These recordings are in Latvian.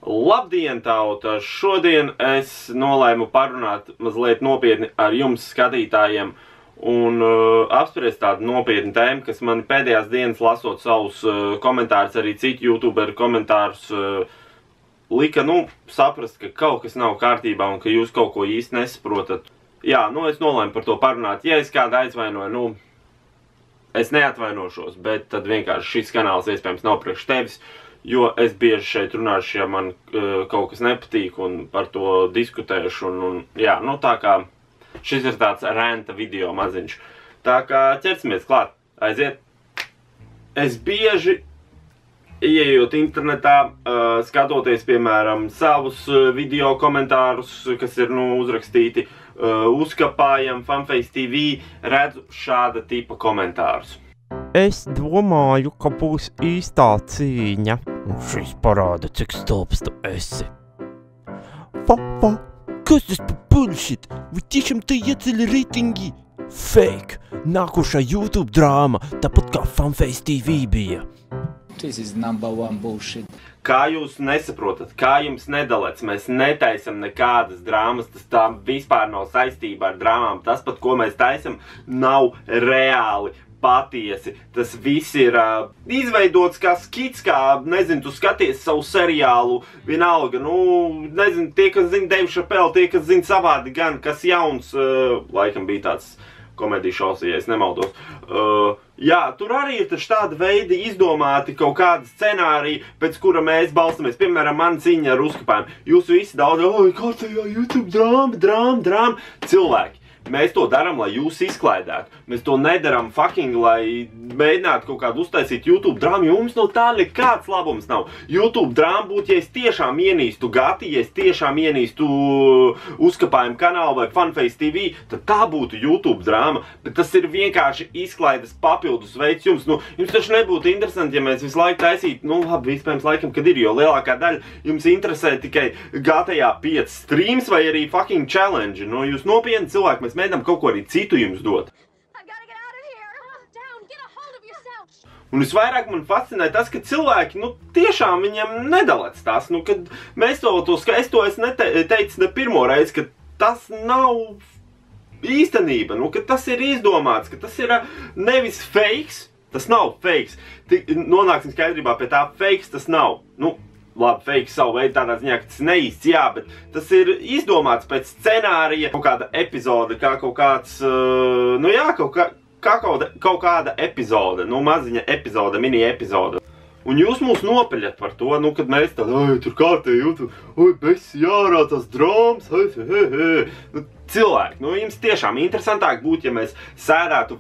Labdien, tauta! Šodien es nolēmu parunāt mazliet nopietni ar jums, skatītājiem, un apspriest tādu nopietnu tēmu, kas man pēdējās dienas lasot savus komentārus, arī citu youtuberu komentārus, lika, saprast, ka kaut kas nav kārtībā un ka jūs kaut ko īsti nesaprotat. Jā, es nolēmu par to parunāt. Ja es kādu aizvainoju, es neatvainošos, bet tad vienkārši šis kanāls iespējams nav priekš tevis, jo es bieži šeit runāšu, ja man kaut kas nepatīk un par to diskutēšu. Jā, tā kā šis ir tāds renta video maziņš. Tā kā ķersimies klāt, aiziet. Es bieži, ieejot internetā, skatoties, piemēram, savus video komentārus, kas ir, uzrakstīti Uzkapājam, Funface TV, redzu šāda tipa komentārus. Es domāju, ka būs īstā cīņa. Un šis parāda, cik stulbs tu esi. Kas tas par bullshit? Vai tiešām te ieceļ reitingi? Fake! Nākošā YouTube drāma, tāpat kā Funface TV bija. This is #1 bullshit. Kā jūs nesaprotat, kā jums nedalēts, mēs netaisam nekādas drāmas, tas tā vispār nav saistībā ar drāmām. Tas pat, ko mēs taisam, nav reāli. Patiesi. Tas viss ir izveidots kā skits, kā, nezinu, tu skaties savu seriālu, vienalga, nezinu, tie, kas zina Dave Chappelle, tie, kas zina savādi gan, kas jauns, laikam bija tāds komēdiju šovs, ja es nemaldos. Jā, tur arī ir taču tāda veida izdomāti kaut kāda scenārija, pēc kura mēs balstamies. Piemēram, man cīņa ar Uzkapājumu. Jūs visi daudz, kārtējā YouTube drāma. Cilvēki. Mēs to darām, lai jūs izklaidētu. Mēs to nedaram lai mēģinātu kaut kādu uztaisīt YouTube drāmu, jo mums no tā nekāds labums nav. YouTube drāma būtu, ja es tiešām ienīstu Gati, ja es tiešām ienīstu Uzkapājumu kanālu vai Funface TV, tad tā būtu YouTube drāma. Bet tas ir vienkārši izklaides papildus veids jums. Jums taču nebūtu interesanti, ja mēs visu laiku taisītu, labi, vispējams laikam, kad ir, jo lielākā daļa jums interesē tikai GTA 5 streams vai arī fucking challenge. Jūs nopietni cilvēki, mēs mēģinām kaut ko arī citu jums dot. Un visvairāk man fascinē tas, ka cilvēki, tiešām viņam nedalēts tas, kad mēs es neteicu ne pirmo reizi, ka tas nav īstenība, ka tas ir izdomāts, ka tas ir nevis fakes, tas nav fakes. Nonāksim skaidrībā pie tā, fakes tas nav. Labi, fake savu veidu tādā ziņā, ka tas neīsts, jā, bet tas ir izdomāts pēc scenārija, kaut kāda epizode, kā kaut kāds, kaut kāda epizode, maziņa epizode, mini epizode. Un jūs mūs nopeļat par to, kad mēs tādi, tur kārtēji YouTube, mēs jārā tas drāmas, cilvēki, jums tiešām interesantāk būtu, ja mēs sēdētu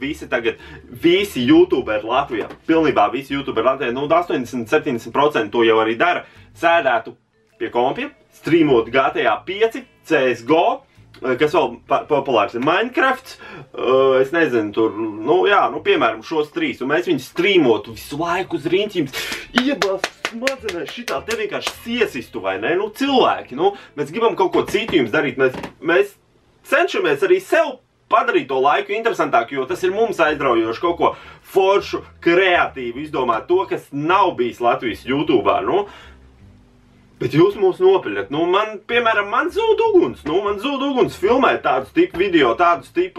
visi YouTuberi Latvijā, pilnībā visi YouTuberi Latvijā, 80–70% to jau arī dara, sēdētu pie kompiem, streamot GTA 5, CSGO, kas vēl populārs ir Minecraft, es nezinu, tur, piemēram, šos trīs, un mēs viņus streamotu visu laiku uz riņķiem, iebāst smadzenēs šitā, te vienkārši siesistu, vai ne? Cilvēki, mēs gribam kaut ko citu jums darīt, mēs cenšamies arī sev padarīt to laiku interesantāku, jo tas ir mums aizraujoši kaut ko foršu, kreatīvu izdomāt, to, kas nav bijis Latvijas YouTubā, Bet jūs mūs nopeļat. Piemēram, man zūd uguns filmēt tādus tipu video, tādus tipu,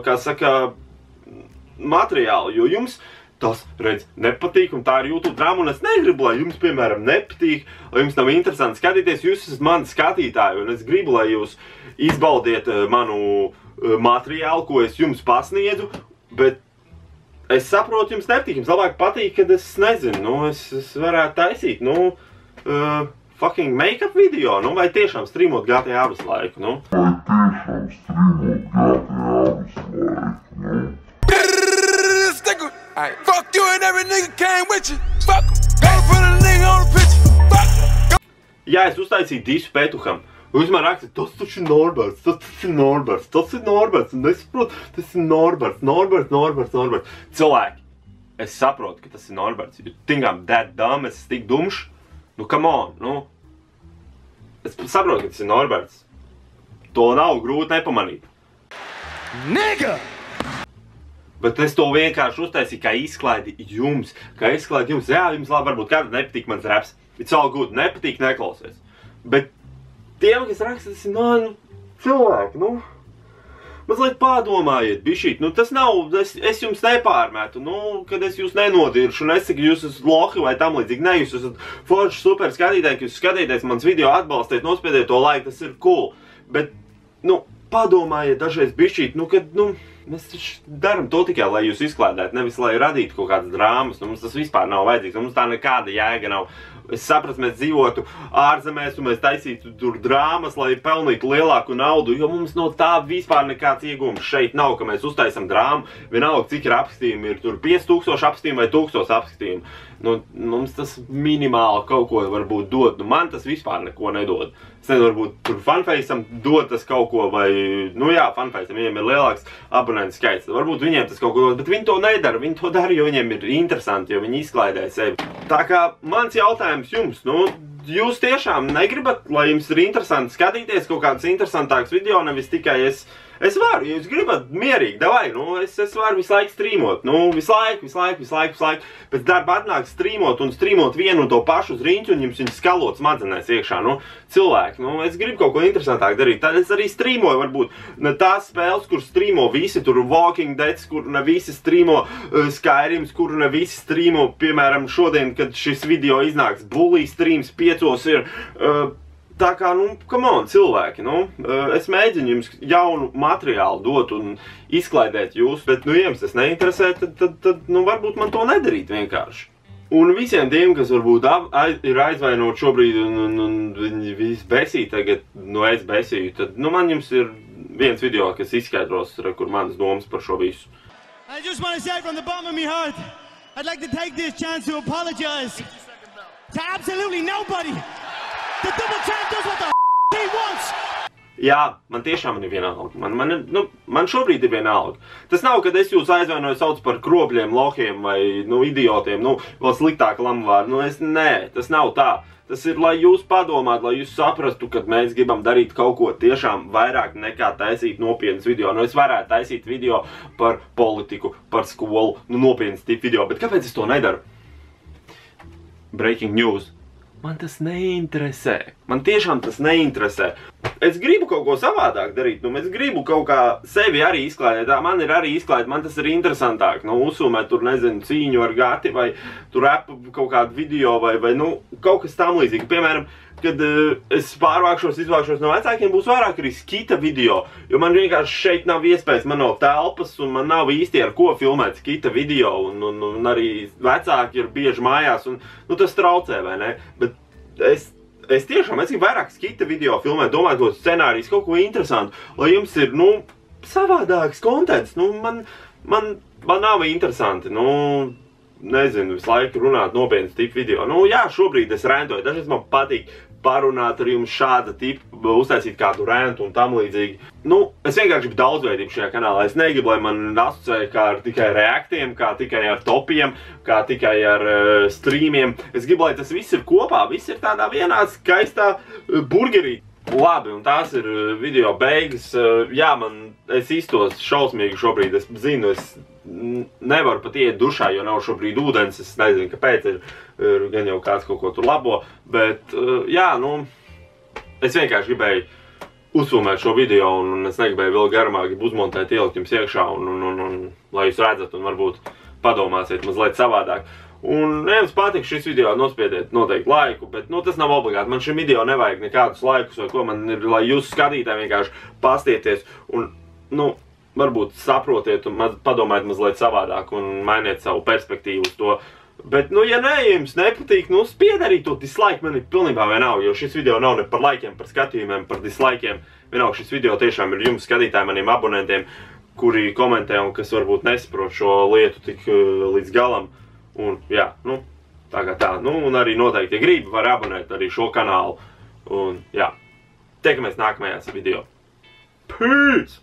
kā saka, materiālu, jo jums tas, redz, nepatīk, un tā ir YouTube drāma, un es negribu, lai jums, piemēram, nepatīk, lai jums nav interesanti skatīties, jūs esat mani skatītāji, un es gribu, lai jūs izbaudiet manu materiālu, ko es jums pasniedzu, bet es saprotu, jums nepatīk, jums labāk patīk, kad es nezinu, es varētu taisīt, fucking make-up video, vai tiešām streamot GTA visu laiku, Fuck you and every nigga came with you. Fuck em. Gotta put a nigga on the picture. Fuck. Ja es uztaisīju disu Petuham, jūs man rakstat, tas taču ir Norberts, un es saprotu, tas ir Norberts. Cilvēki, es saprotu, ka tas ir Norberts, jo tingām that dumb, es esmu tik dumšs. Come on, Es saprotu, ka tas ir Norberts. To nav grūti nepamanīt. Nigga! Bet es to vienkārši uztaisīju kā izklaidi jums. Jā, jums labi varbūt kāda nepatīk mans raps. it's all good, nepatīk, neklausies. Bet tiem, kas raksta, tas ir, cilvēki, mazliet pārdomājiet, bišķīt, tas nav, es jums nepārmetu, kad es jūs nenodiršu, nesaku, jūs esat lohi vai tam līdzīgi, ne, jūs esat forši super skatītāji, ka jūs skatīties mans video, atbalstiet, nospiediet to laiku, tas ir cool, bet, padomājiet dažreiz bišķīt, kad, mēs taču daram to tikai, lai jūs izklādētu, nevis, lai radītu kaut kādas drāmas, mums tas vispār nav vajadzīgs, mums tā nekāda jēga nav. Es sapratu, mēs dzīvotu ārzemēs un mēs taisītu tur drāmas, lai pelnītu lielāku naudu, jo mums no tā vispār nekāds iegūms šeit nav, ka mēs uztaisam drāmu, vienalga, cik ir apskatījumi, ir tur 5000 apskatījumi vai 1000 apskatījumi. Mums tas minimāli kaut ko varbūt dod, man tas vispār neko nedod. Es nezinu, varbūt tur Funfaceam dod tas kaut ko, vai, Funfaceam, viņiem ir lielāks abonentu skaits, varbūt viņiem tas kaut ko dod, bet viņi to nedara, viņi to dara, jo viņiem ir interesanti, jo viņi izklaidē sevi. Tā kā mans jautājums jums, jūs tiešām negribat, lai jums ir interesanti skatīties kaut kādas interesantākas video, nevis tikai es varu, ja jūs gribat mierīgi, davai, es varu visu laiku strīmot, visu laiku, pēc darba atnāk strīmot un strīmot vienu un to pašu uz riņķu un jums viņas skalot smadzenēs iekšā, cilvēki, es gribu kaut ko interesantāk darīt, tad es arī strīmoju, varbūt, tās spēles, kur strīmo visi, tur Walking Dead, kur ne visi strīmo Skyrims, kur ne visi strīmo, piemēram, šodien, kad šis video iznāks, Bully streams 5 ir, tā kā, come on, cilvēki, es mēģinu jums jaunu materiālu dot un izklaidēt jūs, bet, ja jums tas neinteresē, tad varbūt man to nedarīt vienkārši. Un visiem tiem, kas varbūt ir aizvainot šobrīd un viņi visi besī tagad, es besīju, tad, man jums ir viens video, kas izskaidros, kur manas domas par šo visu. I just want to say from the bottom of my heart, I'd like to take this chance to apologize to absolutely nobody. The double champ does what the he wants. Jā, man tiešām ir vienalga. Man šobrīd ir vienalga. Tas nav, kad es jūs aizvainoju sauc par kropļiem, lohiem vai, idiotiem, vēl sliktāku lamuvārdu. Nē, tas nav tā. Tas ir, lai jūs padomātu, lai jūs saprastu, kad mēs gribam darīt kaut ko tiešām vairāk nekā taisīt nopietnas video. Es varētu taisīt video par politiku, par skolu, nopietnas tipu video, bet kāpēc es to nedaru? Breaking news. Man tas neinteresē. Man tiešām tas neinteresē. Es gribu kaut ko savādāk darīt, es gribu kaut kā sevi arī izklaidēt. Man ir arī izklaidēt, man tas ir interesantāk. Uzfilmēt tur, nezinu, cīņu ar gati vai tur kaut kādu video vai kaut kas tam līdzīgi. Piemēram, kad es izvākšos no vecākiem, būs vairāk arī skita video, jo man vienkārši šeit nav iespējas, man nav telpas un man nav īsti ar ko filmēt skita video un arī vecāki ir bieži mājās un tas traucē, vai ne? Bet es tiešām, es gribu vairāk skita video filmēt, domāt tos scenārijus, kaut ko interesantu, lai jums ir, savādāks kontents, man nav interesanti, nezinu, visu laiku runāt nopietnas tipu video. Jā, šobrīd es rentoju, dažreiz man patīk parunāt ar jums šāda tipa, uztaisīt kādu rentu un tam līdzīgi. Es vienkārši gribu daudzveidību šajā kanālā. Es negribu, lai man asociē kā ar tikai reaktiem, kā tikai ar topiem, kā tikai ar streamiem. Es gribu, lai tas viss ir kopā, viss ir tādā vienā skaistā burgerī. Labi, un tās ir video beigas. Jā, es iztos šausmīgi šobrīd, es zinu, es nevaru pat iet dušā, jo nav šobrīd ūdens, es nezinu, kāpēc ir gan jau kāds kaut ko tur labo, bet jā, es vienkārši gribēju uzfilmēt šo video un es negribēju vēl garumā, gribu uzmontēt, ielikt jums iekšā un lai jūs redzat un varbūt padomāsiet mazliet savādāk. Un, ja jums patīk šis video, nospiediet noteikti laiku, bet, tas nav obligāti. Man šim video nevajag nekādus laikus vai ko, man ir, lai jūs skatītāji vienkārši pastieties un, varbūt saprotiet un padomājiet mazliet savādāk un mainiet savu perspektīvu uz to. Bet, ja jums nepatīk, spied arī to dislike, man ir pilnībā vienalga, jo šis video nav ne par laikiem, par skatījumiem, par dislaikiem. Vienalga, šis video tiešām ir jums skatītāji, maniem abonentiem, kuri komentē un kas varbūt nesaprot šo lietu tik līdz galam. Un, jā, tā kā tā. Un arī noteikti, ja gribi, var abonēt arī šo kanālu. Un, jā, tiekamies nākamajās video. Peace!